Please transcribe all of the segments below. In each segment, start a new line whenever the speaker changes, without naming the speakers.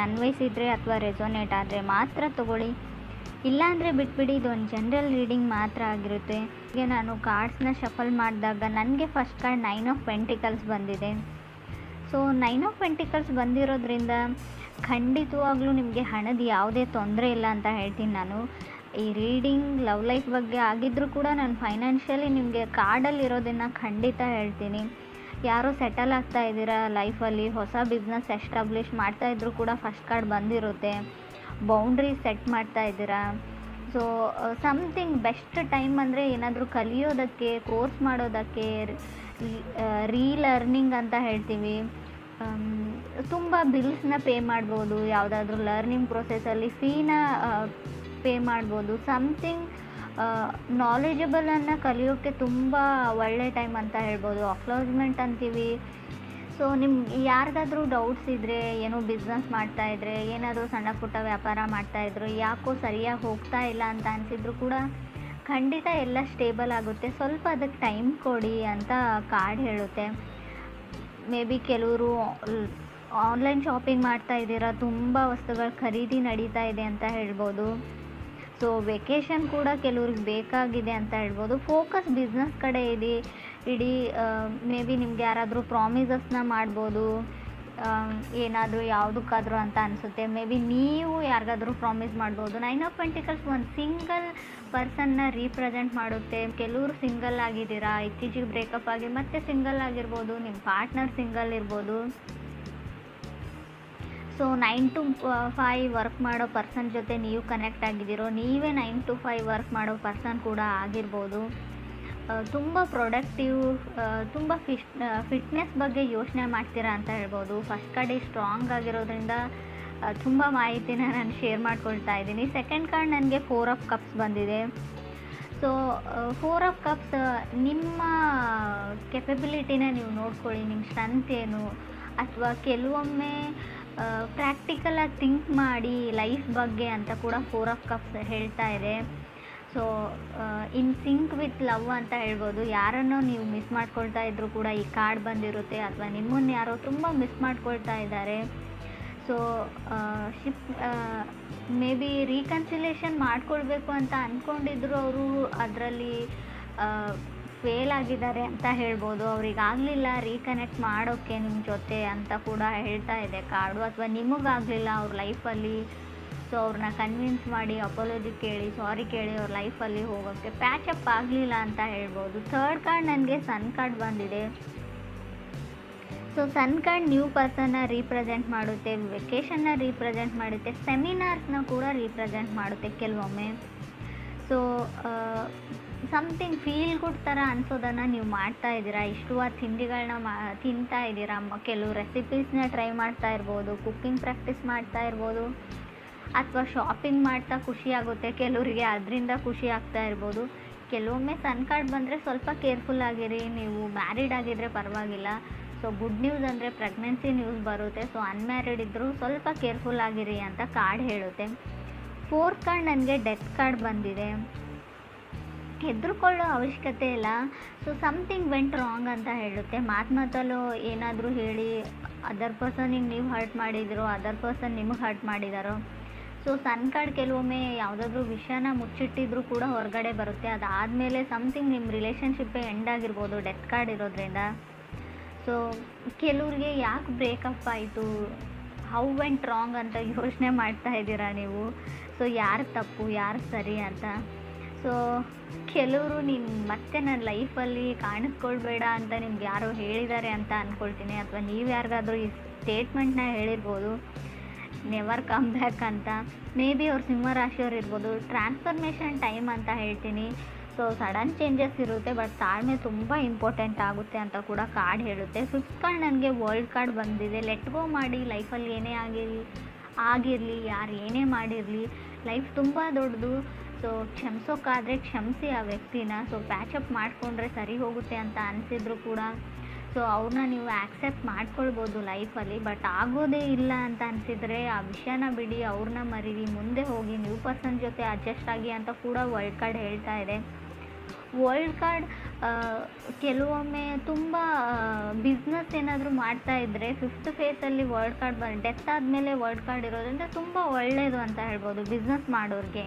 ಅನ್ವಯಿಸಿದರೆ ಅಥವಾ ರೆಸೊನೇಟ್ ಆದರೆ ಮಾತ್ರ ತೊಗೊಳ್ಳಿ, ಇಲ್ಲಾಂದರೆ ಬಿಟ್ಬಿಡಿ. ಇದೊಂದು ಜನರಲ್ ರೀಡಿಂಗ್ ಮಾತ್ರ ಆಗಿರುತ್ತೆ. ಈಗ ನಾನು ಕಾರ್ಡ್ಸ್ನ ಶಫಲ್ ಮಾಡಿದಾಗ ನನಗೆ ಫಸ್ಟ್ ಕಾರ್ಡ್ 9 ಆಫ್ ಪೆಂಟಿಕಲ್ಸ್ ಬಂದಿದೆ. ಸೊ 9 ಆಫ್ ಪೆಂಟಿಕಲ್ಸ್ ಬಂದಿರೋದ್ರಿಂದ ಖಂಡಿತವಾಗ್ಲೂ ನಿಮಗೆ ಹಣದ ಯಾವುದೇ ತೊಂದರೆ ಇಲ್ಲ ಅಂತ ಹೇಳ್ತೀನಿ ನಾನು. ಈ ರೀಡಿಂಗ್ ಲವ್ ಲೈಫ್ ಬಗ್ಗೆ ಆಗಿದ್ದರೂ ಕೂಡ ನಾನು ಫೈನಾನ್ಷಿಯಲಿ ನಿಮಗೆ ಕಾರ್ಡಲ್ಲಿರೋದನ್ನು ಖಂಡಿತ ಹೇಳ್ತೀನಿ. ಯಾರೋ ಸೆಟಲ್ ಆಗ್ತಾ ಇದ್ದೀರಾ ಲೈಫಲ್ಲಿ, ಹೊಸ ಬಿಸ್ನೆಸ್ ಎಸ್ಟಾಬ್ಲಿಷ್ ಮಾಡ್ತಾಯಿದ್ರು ಕೂಡ ಫಸ್ಟ್ ಕಾರ್ಡ್ ಬಂದಿರುತ್ತೆ. ಬೌಂಡ್ರಿ ಸೆಟ್ ಮಾಡ್ತಾ ಇದ್ದೀರಾ. ಸೊ ಸಮಥಿಂಗ್ ಬೆಸ್ಟ್ ಟೈಮ್ ಅಂದರೆ ಏನಾದರೂ ಕಲಿಯೋದಕ್ಕೆ, ಕೋರ್ಸ್ ಮಾಡೋದಕ್ಕೆ, ರೀಲರ್ನಿಂಗ್ ಅಂತ ಹೇಳ್ತೀವಿ. ತುಂಬ ಬಿಲ್ಸ್ನ ಪೇ ಮಾಡ್ಬೋದು, ಯಾವುದಾದ್ರೂ ಲರ್ನಿಂಗ್ ಪ್ರೊಸೆಸಲ್ಲಿ ಫೀನ ಪೇ ಮಾಡ್ಬೋದು. ಸಮಥಿಂಗ್ ನಾಲೆಜಬಲನ್ನು ಕಲಿಯೋಕ್ಕೆ ತುಂಬ ಒಳ್ಳೆ ಟೈಮ್ ಅಂತ ಹೇಳ್ಬೋದು. ಅಕ್ನಾಲಜ್ಮೆಂಟ್ ಅಂತೀವಿ. ಸೊ ನಿಮ್ಗೆ ಯಾರಿಗಾದ್ರೂ ಡೌಟ್ಸ್ ಇದ್ದರೆ, ಏನೋ ಬಿಸ್ನೆಸ್ ಮಾಡ್ತಾಯಿದ್ರೆ, ಏನಾದರೂ ಸಣ್ಣ ಪುಟ್ಟ ವ್ಯಾಪಾರ ಮಾಡ್ತಾಯಿದ್ರು, ಯಾಕೋ ಸರಿಯಾಗಿ ಹೋಗ್ತಾ ಇಲ್ಲ ಅಂತ ಅನಿಸಿದ್ರು ಕೂಡ ಖಂಡಿತ ಎಲ್ಲ ಸ್ಟೇಬಲ್ ಆಗುತ್ತೆ. ಸ್ವಲ್ಪ ಅದಕ್ಕೆ ಟೈಮ್ ಕೊಡಿ ಅಂತ ಕಾರ್ಡ್ ಹೇಳುತ್ತೆ. ಮೇ ಬಿ ಕೆಲವರು ಆನ್ಲೈನ್ ಶಾಪಿಂಗ್ ಮಾಡ್ತಾ ಇದ್ದೀರಾ, ತುಂಬ ವಸ್ತುಗಳ ಖರೀದಿ ನಡೀತಾ ಇದೆ ಅಂತ ಹೇಳ್ಬೋದು. ಸೊ ವೆಕೇಷನ್ ಕೂಡ ಕೆಲವ್ರಿಗೆ ಬೇಕಾಗಿದೆ ಅಂತ ಹೇಳ್ಬೋದು. ಫೋಕಸ್ ಬಿಸ್ನೆಸ್ ಕಡೆ ಇಡೀ ಮೇ ಬಿ ನಿಮ್ಗೆ ಯಾರಾದರೂ ಪ್ರಾಮಿಸಸ್ನ ಮಾಡ್ಬೋದು, ಏನಾದರೂ ಯಾವುದಕ್ಕಾದರೂ ಅಂತ ಅನಿಸುತ್ತೆ. ಮೇ ಬಿ ನೀವು ಯಾರಿಗಾದ್ರೂ ಪ್ರಾಮಿಸ್ ಮಾಡ್ಬೋದು. 9 ಆಫ್ ಪೆಂಟಿಕಲ್ಸ್ ಒಂದು ಸಿಂಗಲ್ ಪರ್ಸನ್ನ ರೀಪ್ರೆಸೆಂಟ್ ಮಾಡುತ್ತೆ. ಕೆಲವರು ಸಿಂಗಲ್ ಆಗಿದ್ದೀರಾ, ಇತ್ತೀಚೆಗೆ ಬ್ರೇಕಪ್ ಆಗಿ ಮತ್ತೆ ಸಿಂಗಲ್ ಆಗಿರ್ಬೋದು, ನಿಮ್ಮ ಪಾರ್ಟ್ನರ್ ಸಿಂಗಲ್ ಇರ್ಬೋದು. ಸೊ 9 to 5 ವರ್ಕ್ ಮಾಡೋ ಪರ್ಸನ್ ಜೊತೆ ನೀವು ಕನೆಕ್ಟ್ ಆಗಿದ್ದೀರೋ, ನೀವೇ 9 to 5 ವರ್ಕ್ ಮಾಡೋ ಪರ್ಸನ್ ಕೂಡ ಆಗಿರ್ಬೋದು. ತುಂಬ ಪ್ರೊಡಕ್ಟಿವ್, ತುಂಬ ಫಿಟ್ನೆಸ್ ಬಗ್ಗೆ ಯೋಚನೆ ಮಾಡ್ತೀರಾ ಅಂತ ಹೇಳ್ಬೋದು. ಫಸ್ಟ್ ಕಾರ್ಡ್ ಸ್ಟ್ರಾಂಗ್ ಆಗಿರೋದ್ರಿಂದ ತುಂಬ ಮಾಹಿತಿನ ನಾನು ಶೇರ್ ಮಾಡ್ಕೊಳ್ತಾ ಇದ್ದೀನಿ. ಸೆಕೆಂಡ್ ಕಾರ್ಡ್ ನನಗೆ 4 ಆಫ್ ಕಪ್ಸ್ ಬಂದಿದೆ. ಸೊ 4 ಆಫ್ ಕಪ್ಸ್ ನಿಮ್ಮ ಕೆಪಬಿಲಿಟಿನ ನೀವು ನೋಡ್ಕೊಳ್ಳಿ, ನಿಮ್ಮ ಸ್ಟ್ರೆಂತ್ ಏನು, ಅಥವಾ ಕೆಲವೊಮ್ಮೆ ಪ್ರಾಕ್ಟಿಕಲಾಗಿ ಥಿಂಕ್ ಮಾಡಿ ಲೈಫ್ ಬಗ್ಗೆ ಅಂತ ಕೂಡ 4 ಆಫ್ ಕಪ್ಸ್ ಹೇಳ್ತಾ ಇದೆ. So in sync with love ಅಂತ ಹೇಳ್ಬೋದು. ಯಾರನ್ನೋ ನೀವು ಮಿಸ್ ಮಾಡ್ಕೊಳ್ತಾ ಇದ್ದರೂ ಕೂಡ ಈ ಕಾರ್ಡ್ ಬಂದಿರುತ್ತೆ, ಅಥವಾ ನಿಮ್ಮನ್ನು ಯಾರೋ ತುಂಬ ಮಿಸ್ ಮಾಡ್ಕೊಳ್ತಾ ಇದ್ದಾರೆ. ಸೊ ಮೇ ಬಿ ರೀಕನ್ಸಿಲೇಷನ್ ಮಾಡ್ಕೊಳ್ಬೇಕು ಅಂತ ಅಂದ್ಕೊಂಡಿದ್ರು, ಅವರು ಅದರಲ್ಲಿ ಫೇಲ್ ಆಗಿದ್ದಾರೆ ಅಂತ ಹೇಳ್ಬೋದು. ಅವ್ರಿಗಾಗಲಿಲ್ಲ ರೀಕನೆಕ್ಟ್ ಮಾಡೋಕ್ಕೆ ನಿಮ್ಮ ಜೊತೆ ಅಂತ ಕೂಡ ಹೇಳ್ತಾ ಇದೆ ಕಾರ್ಡು. ಅಥವಾ ನಿಮಗಾಗಲಿಲ್ಲ ಅವ್ರ ಲೈಫಲ್ಲಿ, ಸೊ ಅವ್ರನ್ನ ಕನ್ವಿನ್ಸ್ ಮಾಡಿ ಅಪಾಲಜಿ ಕೇಳಿ, ಸಾರಿ ಕೇಳಿ ಅವ್ರ ಲೈಫಲ್ಲಿ ಹೋಗೋಕ್ಕೆ ಪ್ಯಾಚಪ್ ಆಗಲಿಲ್ಲ ಅಂತ ಹೇಳ್ಬೋದು. ಥರ್ಡ್ ಕಾರ್ಡ್ ನನಗೆ ಸನ್ ಕಾರ್ಡ್ ಬಂದಿದೆ. ಸೊ ಸನ್ ಕಾರ್ಡ್ ನ್ಯೂ ಪರ್ಸನ್ನ ರೀಪ್ರೆಸೆಂಟ್ ಮಾಡುತ್ತೆ, ವೆಕೇಷನ್ನ ರೀಪ್ರೆಸೆಂಟ್ ಮಾಡುತ್ತೆ, ಸೆಮಿನಾರ್ಸ್ನ ಕೂಡ ರೀಪ್ರೆಸೆಂಟ್ ಮಾಡುತ್ತೆ ಕೆಲವೊಮ್ಮೆ. ಸೊ ಸಮಥಿಂಗ್ ಫೀಲ್ ಗುಡ್ ಥರ ಅನಿಸೋದನ್ನು ನೀವು ಮಾಡ್ತಾ ಇದ್ದೀರಾ. ಇಷ್ಟವಾದ ತಿಂಡಿಗಳನ್ನ ತಿಂತಾ ಇದ್ದೀರಾ. ಕೆಲವು ರೆಸಿಪೀಸ್ನ ಟ್ರೈ ಮಾಡ್ತಾ ಇರ್ಬೋದು, ಕುಕ್ಕಿಂಗ್ ಪ್ರಾಕ್ಟೀಸ್ ಮಾಡ್ತಾ ಇರ್ಬೋದು, ಅಥವಾ ಶಾಪಿಂಗ್ ಮಾಡ್ತಾ ಖುಷಿ ಆಗುತ್ತೆ ಕೆಲವರಿಗೆ, ಅದರಿಂದ ಖುಷಿ ಆಗ್ತಾ ಇರ್ಬೋದು. ಕೆಲವೊಮ್ಮೆ ಸನ್ ಕಾರ್ಡ್ ಬಂದರೆ ಸ್ವಲ್ಪ ಕೇರ್ಫುಲ್ ಆಗಿರಿ. ನೀವು ಮ್ಯಾರಿಡ್ ಆಗಿದ್ದರೆ ಪರವಾಗಿಲ್ಲ. ಸೊ ಗುಡ್ ನ್ಯೂಸ್ ಅಂದರೆ ಪ್ರೆಗ್ನೆನ್ಸಿ ನ್ಯೂಸ್ ಬರುತ್ತೆ. ಸೊ ಅನ್ಮ್ಯಾರಿಡ್ ಇದ್ದರೂ ಸ್ವಲ್ಪ ಕೇರ್ಫುಲ್ ಆಗಿರಿ ಅಂತ ಕಾರ್ಡ್ ಹೇಳುತ್ತೆ. ಫೋರ್ತ್ ಕಾರ್ಡ್ ನನಗೆ ಡೆತ್ ಕಾರ್ಡ್ ಬಂದಿದೆ. ಹೆದರ್ಕೊಳ್ಳೋ ಅವಶ್ಯಕತೆ ಇಲ್ಲ. ಸೊ ಸಮಥಿಂಗ್ ವೆಂಟ್ ರಾಂಗ್ ಅಂತ ಹೇಳುತ್ತೆ. ಮಾತಲ್ಲೂ ಏನಾದರೂ ಹೇಳಿ ಅದರ್ ಪರ್ಸನಿಗೆ ನೀವು ಹರ್ಟ್ ಮಾಡಿದಿರೋ, ಅದರ್ ಪರ್ಸನ್ ನಿಮಗೆ ಹರ್ಟ್ ಮಾಡಿದಾರೋ. ಸೊ ಸನ್ ಕಾರ್ಡ್ ಕೆಲವೊಮ್ಮೆ ಯಾವುದಾದ್ರೂ ವಿಷಯನ ಮುಚ್ಚಿಟ್ಟಿದ್ರೂ ಕೂಡ ಹೊರಗಡೆ ಬರುತ್ತೆ. ಅದಾದಮೇಲೆ ಸಮಥಿಂಗ್ ನಿಮ್ಮ ರಿಲೇಷನ್ಶಿಪ್ಪೇ ಎಂಡ್ ಆಗಿರ್ಬೋದು ಡೆತ್ ಕಾರ್ಡ್ ಇರೋದ್ರಿಂದ. ಸೊ ಕೆಲವ್ರಿಗೆ ಯಾಕೆ ಬ್ರೇಕಪ್ ಆಯಿತು, ಹೌ ವೆಂಟ್ ರಾಂಗ್ ಅಂತ ಯೋಚನೆ ಮಾಡ್ತಾ ಇದ್ದೀರಾ ನೀವು. ಸೊ ಯಾರು ತಪ್ಪು ಯಾರು ಸರಿ ಅಂತ. ಸೊ ಕೆಲವರು ನೀನು ಮತ್ತೆ ನನ್ನ ಲೈಫಲ್ಲಿ ಕಾಣಿಸ್ಕೊಳ್ಬೇಡ ಅಂತ ನಿಮ್ಗೆ ಯಾರೋ ಹೇಳಿದ್ದಾರೆ ಅಂತ ಅಂದ್ಕೊಳ್ತೀನಿ. ಅಥವಾ ನೀವು ಯಾರಿಗಾದ್ರೂ ಈ ಸ್ಟೇಟ್ಮೆಂಟ್ನ ಹೇಳಿರ್ಬೋದು, ನೆವರ್ ಕಮ್ ಬ್ಯಾಕ್ ಅಂತ. ಮೇ ಬಿ ಅವ್ರು ಸಿಂಹರಾಶಿಯವ್ರು ಇರ್ಬೋದು. ಟ್ರಾನ್ಸ್ಫರ್ಮೇಷನ್ ಟೈಮ್ ಅಂತ ಹೇಳ್ತೀನಿ. ಸೊ ಸಡನ್ ಚೇಂಜಸ್ ಇರುತ್ತೆ, ಬಟ್ ತಾಳ್ಮೆ ತುಂಬ ಇಂಪಾರ್ಟೆಂಟ್ ಆಗುತ್ತೆ ಅಂತ ಕೂಡ ಕಾರ್ಡ್ ಹೇಳುತ್ತೆ. ಫಿಫ್ತ್ ಕಾರ್ಡ್ ನನಗೆ ವರ್ಲ್ಡ್ ಕಾರ್ಡ್ ಬಂದಿದೆ. ಲೆಟ್ ಗೋ ಮಾಡಿ, ಲೈಫಲ್ಲಿ ಏನೇ ಆಗಿರಲಿ, ಯಾರು ಏನೇ ಮಾಡಿರಲಿ, ಲೈಫ್ ತುಂಬ ದೊಡ್ಡದು. ಸೊ ಕ್ಷಮಿಸೋಕ್ಕಾದರೆ ಕ್ಷಮಿಸಿ ಆ ವ್ಯಕ್ತಿನ. ಸೊ ಪ್ಯಾಚಪ್ ಮಾಡಿಕೊಂಡ್ರೆ ಸರಿ ಹೋಗುತ್ತೆ ಅಂತ ಅನಿಸಿದ್ರು ಕೂಡ ಸೊ ಅವ್ರನ್ನ ನೀವು ಆ್ಯಕ್ಸೆಪ್ಟ್ ಮಾಡ್ಕೊಳ್ಬೋದು ಲೈಫಲ್ಲಿ. ಬಟ್ ಆಗೋದೇ ಇಲ್ಲ ಅಂತ ಅನಿಸಿದರೆ ಆ ವಿಷಯನ ಬಿಡಿ, ಅವ್ರನ್ನ ಮರೀರಿ, ಮುಂದೆ ಹೋಗಿ ನ್ಯೂ ಪರ್ಸನ್ ಜೊತೆ ಅಡ್ಜಸ್ಟ್ ಆಗಿ ಅಂತ ಕೂಡ ವರ್ಲ್ಡ್ ಕಾರ್ಡ್ ಹೇಳ್ತಾ ಇದೆ. ವರ್ಲ್ಡ್ ಕಾರ್ಡ್ ಕೆಲವೊಮ್ಮೆ ತುಂಬ ಬಿಸ್ನೆಸ್ ಏನಾದರೂ ಮಾಡ್ತಾ ಇದ್ದರೆ ಫಿಫ್ತ್ ಫೇಸಲ್ಲಿ ವರ್ಲ್ಡ್ ಕಾರ್ಡ್ ಡೆತ್ ಆದಮೇಲೆ ವರ್ಲ್ಡ್ ಕಾರ್ಡ್ ಇರೋದ್ರಿಂದ ತುಂಬ ಒಳ್ಳೆಯದು ಅಂತ ಹೇಳ್ಬೋದು ಬಿಸ್ನೆಸ್ ಮಾಡೋರಿಗೆ.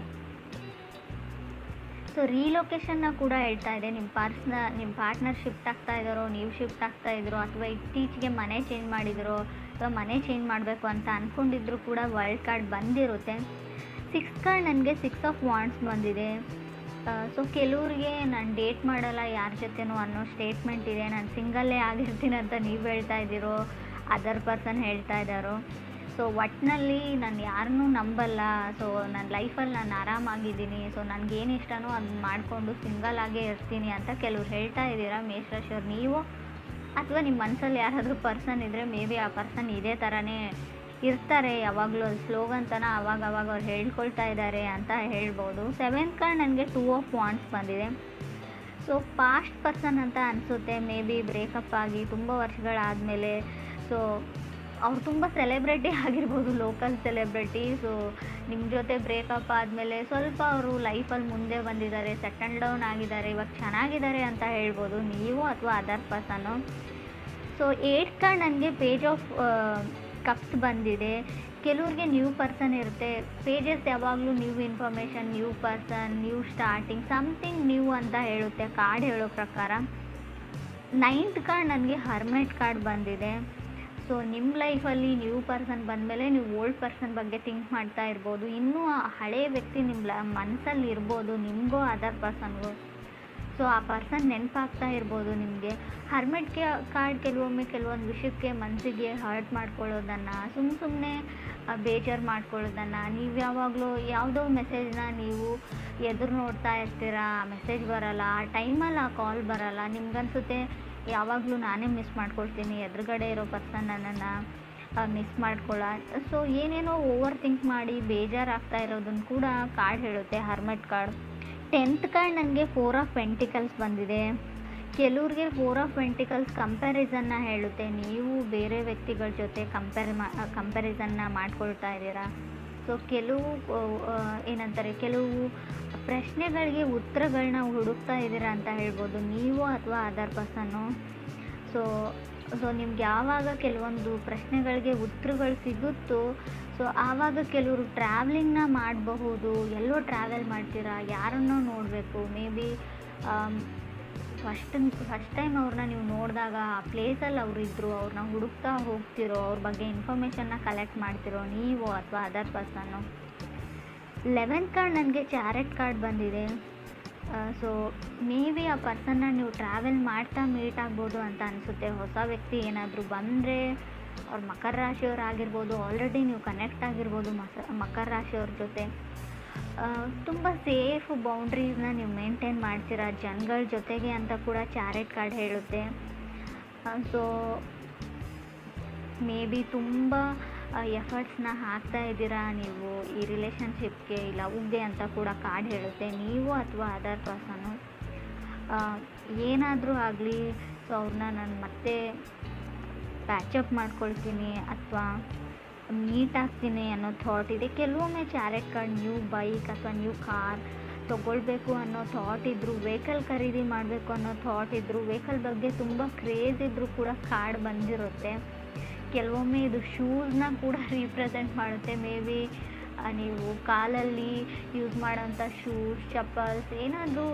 ಸೊ ರೀಲೊಕೇಶನ್ನ ಕೂಡ ಹೇಳ್ತಾ ಇದೆ. ನಿಮ್ಮ ಪಾರ್ಟ್ನರ್ ಶಿಫ್ಟ್ ಆಗ್ತಾ ಇದ್ದಾರೋ, ನೀವು ಶಿಫ್ಟ್ ಆಗ್ತಾ ಇದ್ದೀರೋ, ಅಥವಾ ಇತ್ತೀಚೆಗೆ ಮನೆ ಚೇಂಜ್ ಮಾಡಿದಿರೋ, ಅಥವಾ ಮನೆ ಚೇಂಜ್ ಮಾಡಬೇಕು ಅಂತ ಅಂದ್ಕೊಂಡಿದ್ರು ಕೂಡ ವರ್ಲ್ಡ್ ಕಾರ್ಡ್ ಬಂದಿರುತ್ತೆ. 6 ಕಾರ್ಡ್ ನನಗೆ 6 ಆಫ್ ವಾಂಡ್ಸ್ ಬಂದಿದೆ. ಸೊ ಕೆಲವ್ರಿಗೆ ನಾನು ಡೇಟ್ ಮಾಡಲ್ಲ ಯಾರ ಜೊತೆನೂ ಅನ್ನೋ ಸ್ಟೇಟ್ಮೆಂಟ್ ಇದೆ. ನಾನು ಸಿಂಗಲ್ಲೇ ಆಗಿರ್ತೀನಿ ಅಂತ ನೀವು ಹೇಳ್ತಾ ಇದ್ದೀರೋ, ಅದರ್ ಪರ್ಸನ್ ಹೇಳ್ತಾ ಇದ್ದಾರೋ. ಸೊ ಒಟ್ಟಿನಲ್ಲಿ ನಾನು ಯಾರನ್ನೂ ನಂಬಲ್ಲ. ಸೊ ನನ್ನ ಲೈಫಲ್ಲಿ ನಾನು ಆರಾಮಾಗಿದ್ದೀನಿ. ಸೊ ನನಗೇನು ಇಷ್ಟನೋ ಅದನ್ನ ಮಾಡಿಕೊಂಡು ಸಿಂಗಲ್ ಆಗೇ ಇರ್ತೀನಿ ಅಂತ ಕೆಲವ್ರು ಹೇಳ್ತಾ ಇದ್ದೀರಾ ಮೇಷರಾಶಿಯವ್ರು. ನೀವು ಅಥವಾ ನಿಮ್ಮ ಮನಸ್ಸಲ್ಲಿ ಯಾರಾದರೂ ಪರ್ಸನ್ ಇದ್ದರೆ ಮೇ ಬಿ ಆ ಪರ್ಸನ್ ಇದೇ ಥರನೇ ಇರ್ತಾರೆ ಯಾವಾಗಲೂ. ಅದು ಸ್ಲೋಗನ್ ತನ ಅವಾಗ ಅವ್ರು ಹೇಳ್ಕೊಳ್ತಾ ಇದ್ದಾರೆ ಅಂತ ಹೇಳ್ಬೋದು. 7th ಕಾರ್ಡ್ ನನಗೆ 2 ಆಫ್ ವಾಂಡ್ಸ್ ಬಂದಿದೆ. ಸೊ ಪಾಸ್ಟ್ ಪರ್ಸನ್ ಅಂತ ಅನಿಸುತ್ತೆ. ಮೇ ಬಿ ಬ್ರೇಕಪ್ ಆಗಿ ತುಂಬ ವರ್ಷಗಳಾದಮೇಲೆ ಸೊ ಅವ್ರು ತುಂಬ ಸೆಲೆಬ್ರಿಟಿ ಆಗಿರ್ಬೋದು, ಲೋಕಲ್ ಸೆಲೆಬ್ರಿಟಿ. ಸೊ ನಿಮ್ಮ ಜೊತೆ ಬ್ರೇಕಪ್ ಆದಮೇಲೆ ಸ್ವಲ್ಪ ಅವರು ಲೈಫಲ್ಲಿ ಮುಂದೆ ಬಂದಿದ್ದಾರೆ, ಸೆಟಲ್ ಡೌನ್ ಆಗಿದ್ದಾರೆ, ಇವಾಗ ಚೆನ್ನಾಗಿದ್ದಾರೆ ಅಂತ ಹೇಳ್ಬೋದು ನೀವು ಅಥವಾ ಅದರ್ ಪರ್ಸನ್ನು. ಸೊ 8th ಕಾರ್ಡ್ ನನಗೆ ಪೇಜ್ ಆಫ್ ಕಪ್ಸ್ ಬಂದಿದೆ. ಕೆಲವ್ರಿಗೆ ನ್ಯೂ ಪರ್ಸನ್ ಇರುತ್ತೆ. ಪೇಜಸ್ ಯಾವಾಗಲೂ new information, new person, new starting, something new ಅಂತ ಹೇಳುತ್ತೆ ಕಾರ್ಡ್ ಹೇಳೋ ಪ್ರಕಾರ. 9th ಕಾರ್ಡ್ ನನಗೆ ಹರ್ಮೆಟ್ ಕಾರ್ಡ್ ಬಂದಿದೆ. ಸೊ ನಿಮ್ಮ ಲೈಫಲ್ಲಿ ನ್ಯೂ ಪರ್ಸನ್ ಬಂದಮೇಲೆ ನೀವು ಓಲ್ಡ್ ಪರ್ಸನ್ ಬಗ್ಗೆ ಥಿಂಕ್ ಮಾಡ್ತಾ ಇರ್ಬೋದು. ಇನ್ನೂ ಆ ಹಳೆಯ ವ್ಯಕ್ತಿ ನಿಮ್ಮ ಮನಸ್ಸಲ್ಲಿ ಇರ್ಬೋದು, ನಿಮಗೋ ಅದರ್ ಪರ್ಸನ್ಗೂ. ಸೊ ಆ ಪರ್ಸನ್ ನೆನಪಾಗ್ತಾ ಇರ್ಬೋದು ನಿಮಗೆ. ಹರ್ಮೆಟ್ ಕಾರ್ಡ್ ಕೆಲವೊಂದು ವಿಷಯಕ್ಕೆ ಮನಸ್ಸಿಗೆ ಹರ್ಟ್ ಮಾಡ್ಕೊಳ್ಳೋದನ್ನು, ಸುಮ್ಮನೆ ಬೇಜಾರು ಮಾಡ್ಕೊಳ್ಳೋದನ್ನು, ನೀವು ಯಾವಾಗಲೂ ಯಾವುದೋ ಮೆಸೇಜ್ನ ನೀವು ಎದುರು ನೋಡ್ತಾ ಇರ್ತೀರ, ಆ ಮೆಸೇಜ್ ಬರೋಲ್ಲ, ಆ ಟೈಮಲ್ಲಿ ಆ ಕಾಲ್ ಬರೋಲ್ಲ, ನಿಮ್ಗನ್ಸುತ್ತೆ ಯಾವಾಗಲೂ ನಾನೇ ಮಿಸ್ ಮಾಡ್ಕೊಳ್ತೀನಿ, ಎದುರುಗಡೆ ಇರೋ ಪರ್ಸನ್ ನನ್ನನ್ನು ಮಿಸ್ ಮಾಡ್ಕೊಳ್ಳೋ. ಸೊ ಏನೇನೋ ಓವರ್ ಥಿಂಕ್ ಮಾಡಿ ಬೇಜಾರಾಗ್ತಾ ಇರೋದನ್ನು ಕೂಡ ಕಾರ್ಡ್ ಹೇಳುತ್ತೆ ಹರ್ಮೆಟ್ ಕಾರ್ಡ್. 10th ಕಾರ್ಡ್ ನನಗೆ 4 ಆಫ್ ಪೆಂಟಿಕಲ್ಸ್ ಬಂದಿದೆ. ಕೆಲವ್ರಿಗೆ 4 ಆಫ್ ಪೆಂಟಿಕಲ್ಸ್ ಕಂಪ್ಯಾರಿಸನ್ನ ಹೇಳುತ್ತೆ. ನೀವು ಬೇರೆ ವ್ಯಕ್ತಿಗಳ ಜೊತೆ ಕಂಪ್ಯಾರಿಸನ್ನ ಮಾಡ್ಕೊಳ್ತಾ ಇದ್ದೀರಾ. ಸೊ ಕೆಲವು ಪ್ರಶ್ನೆಗಳಿಗೆ ಉತ್ತರಗಳನ್ನ ಹುಡುಕ್ತಾ ಇದ್ದೀರಾ ಅಂತ ಹೇಳ್ಬೋದು ನೀವು ಅಥವಾ ಅದರ್ ಪರ್ಸನ್ನು. ಸೊ ನಿಮ್ಗೆ ಯಾವಾಗ ಕೆಲವೊಂದು ಪ್ರಶ್ನೆಗಳಿಗೆ ಉತ್ತರಗಳು ಸಿಗುತ್ತೋ ಸೊ ಆವಾಗ ಕೆಲವರು ಟ್ರಾವೆಲಿಂಗ್ನ ಮಾಡಬಹುದು. ಎಲ್ಲೋ ಟ್ರಾವೆಲ್ ಮಾಡ್ತೀರಾ, ಯಾರನ್ನೋ ನೋಡಬೇಕು, ಮೇ ಬಿ ಫಸ್ಟ್ ಟೈಮ್ ಅವ್ರನ್ನ ನೀವು ನೋಡಿದಾಗ ಆ ಪ್ಲೇಸಲ್ಲಿ ಅವರಿದ್ದರು, ಅವ್ರನ್ನ ಹುಡುಕ್ತಾ ಹೋಗ್ತಿರೋ, ಅವ್ರ ಬಗ್ಗೆ ಇನ್ಫಾರ್ಮೇಷನ್ನ ಕಲೆಕ್ಟ್ ಮಾಡ್ತಿರೋ ನೀವು ಅಥವಾ ಅದರ್ ಪರ್ಸನ್ನು. 11th ಕಾರ್ಡ್ ನನಗೆ ಚಾರೆಟ್ ಕಾರ್ಡ್ ಬಂದಿದೆ. ಸೊ ಮೇ ಬಿ ಆ ಪರ್ಸನ್ನ ನೀವು ಟ್ರಾವೆಲ್ ಮಾಡ್ತಾ ಮೀಟ್ ಆಗ್ಬೋದು ಅಂತ ಅನಿಸುತ್ತೆ. ಹೊಸ ವ್ಯಕ್ತಿ ಏನಾದರೂ ಬಂದರೆ ಅವ್ರು ಮಕರ ರಾಶಿಯವ್ರು ಆಗಿರ್ಬೋದು, ಆಲ್ರೆಡಿ ನೀವು ಕನೆಕ್ಟ್ ಆಗಿರ್ಬೋದು ಮಕರ ರಾಶಿಯವ್ರ ಜೊತೆ. ತುಂಬ ಸೇಫ್ ಬೌಂಡ್ರೀಸ್ನ ನೀವು ಮೇಂಟೈನ್ ಮಾಡ್ತೀರಾ ಜನಗಳ ಜೊತೆಗೆ ಅಂತ ಕೂಡ ಚಾರೆಟ್ ಕಾರ್ಡ್ ಹೇಳುತ್ತೆ. ಸೊ ಮೇ ಬಿ ತುಂಬ ಎಫರ್ಟ್ಸ್ನ ಹಾಕ್ತಾ ಇದ್ದೀರಾ ನೀವು ಈ ರಿಲೇಷನ್ಶಿಪ್ಗೆ, ಲವ್ಗೆ ಅಂತ ಕೂಡ ಕಾರ್ಡ್ ಹೇಳುತ್ತೆ ನೀವು ಅಥವಾ ಅದರ್ ಪರ್ಸನ್ನು. ಏನಾದರೂ ಆಗಲಿ ಸೊ ಅವ್ರನ್ನ ನಾನು ಮತ್ತೆ ಪ್ಯಾಚಪ್ ಮಾಡ್ಕೊಳ್ತೀನಿ ಅಥವಾ ಮೀಟ್ ಆಗ್ತೀನಿ ಅನ್ನೋ ಥಾಟ್ ಇದೆ. ಕೆಲವೊಮ್ಮೆ ಚಾರೆಟ್ ಕಾರ್ಡ್ ನ್ಯೂ ಬೈಕ್ ಅಥವಾ ನ್ಯೂ ಕಾರ್ ತೊಗೊಳ್ಬೇಕು ಅನ್ನೋ ಥಾಟ್ ಇದ್ದರೂ, ವೆಹಿಕಲ್ ಖರೀದಿ ಮಾಡಬೇಕು ಅನ್ನೋ ಥಾಟ್ ಇದ್ದರೂ, ವೆಹಿಕಲ್ ಬಗ್ಗೆ ತುಂಬ ಕ್ರೇಜ್ ಇದ್ದರೂ ಕೂಡ ಕಾರ್ಡ್ ಬಂದಿರುತ್ತೆ. ಕೆಲವೊಮ್ಮೆ ಇದು ಶೂಸ್ನ ಕೂಡ ರೀಪ್ರೆಸೆಂಟ್ ಮಾಡುತ್ತೆ. ಮೇ ಬಿ ನೀವು ಕಾಲಲ್ಲಿ ಯೂಸ್ ಮಾಡೋಂಥ ಶೂಸ್, ಚಪ್ಪಲ್ಸ್ ಏನಾದರೂ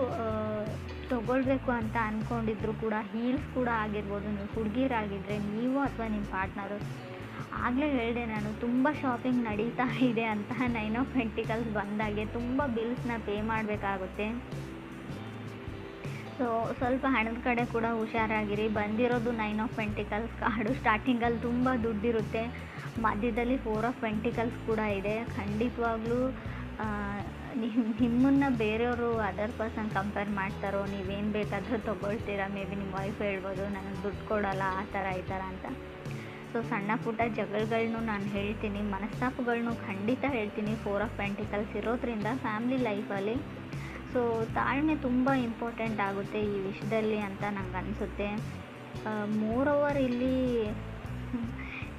ತೊಗೊಳ್ಬೇಕು ಅಂತ ಅಂದ್ಕೊಂಡಿದ್ರು ಕೂಡ, ಹೀಲ್ಸ್ ಕೂಡ ಆಗಿರ್ಬೋದು. ನೀವು ಹುಡುಗಿರಾಗಿದ್ದರೆ ನೀವು ಅಥವಾ ನಿಮ್ಮ ಪಾರ್ಟ್ನರು. ಆಗಲೇ ಹೇಳಿದೆ ನಾನು, ತುಂಬ ಶಾಪಿಂಗ್ ನಡೀತಾ ಇದೆ ಅಂತ. 9 ಆಫ್ ಪೆಂಟಿಕಲ್ಸ್ ಬಂದಾಗೆ ತುಂಬ ಬಿಲ್ಸ್ನ ಪೇ ಮಾಡಬೇಕಾಗುತ್ತೆ. ಸೊ ಸ್ವಲ್ಪ ಹಣದ ಕಡೆ ಕೂಡ ಹುಷಾರಾಗಿರಿ. ಬಂದಿರೋದು 9 ಆಫ್ ಪೆಂಟಿಕಲ್ಸ್ ಕಾರ್ಡು. ಸ್ಟಾರ್ಟಿಂಗಲ್ಲಿ ತುಂಬ ದುಡ್ಡಿರುತ್ತೆ, ಮಧ್ಯದಲ್ಲಿ 4 ಆಫ್ ಪೆಂಟಿಕಲ್ಸ್ ಕೂಡ ಇದೆ. ಖಂಡಿತವಾಗ್ಲೂ ನಿಮ್ಮನ್ನು ಬೇರೆಯವರು ಅದರ್ ಪರ್ಸನ್ ಕಂಪೇರ್ ಮಾಡ್ತಾರೋ, ನೀವೇನು ಬೇಕಾದರೂ ತೊಗೊಳ್ತೀರಾ. ಮೇ ಬಿ ನಿಮ್ಮ ವೈಫ್ ಹೇಳ್ಬೋದು ನನಗೆ ದುಡ್ಡು ಕೊಡೋಲ್ಲ ಆ ಥರ ಈ ಥರ ಅಂತ. ಸೊ ಸಣ್ಣ ಪುಟ್ಟ ಜಗಳಗಳನ್ನೂ ನಾನು ಹೇಳ್ತೀನಿ, ಮನಸ್ತಾಪಗಳನ್ನೂ ಖಂಡಿತ ಹೇಳ್ತೀನಿ 4 ಆಫ್ ಪೆಂಟಿಕಲ್ಸ್ ಇರೋದ್ರಿಂದ ಫ್ಯಾಮಿಲಿ ಲೈಫಲ್ಲಿ. ಸೊ ತಾಳ್ಮೆ ತುಂಬ ಇಂಪಾರ್ಟೆಂಟ್ ಆಗುತ್ತೆ ಈ ವಿಷಯದಲ್ಲಿ ಅಂತ ನಂಗೆ ಅನಿಸುತ್ತೆ. ಮೋರ್ ಓವರ್ ಇಲ್ಲಿ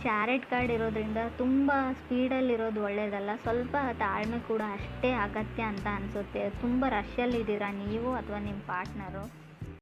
ಚಾರೆಟ್ ಕಾರ್ಡ್ ಇರೋದ್ರಿಂದ ತುಂಬ ಸ್ಪೀಡಲ್ಲಿರೋದು ಒಳ್ಳೆಯದಲ್ಲ. ಸ್ವಲ್ಪ ತಾಳ್ಮೆ ಕೂಡ ಅಷ್ಟೇ ಅಗತ್ಯ ಅಂತ ಅನಿಸುತ್ತೆ. ತುಂಬ ರಶ್ಶಲ್ಲಿದ್ದೀರಾ ನೀವು ಅಥವಾ ನಿಮ್ಮ ಪಾರ್ಟ್ನರು.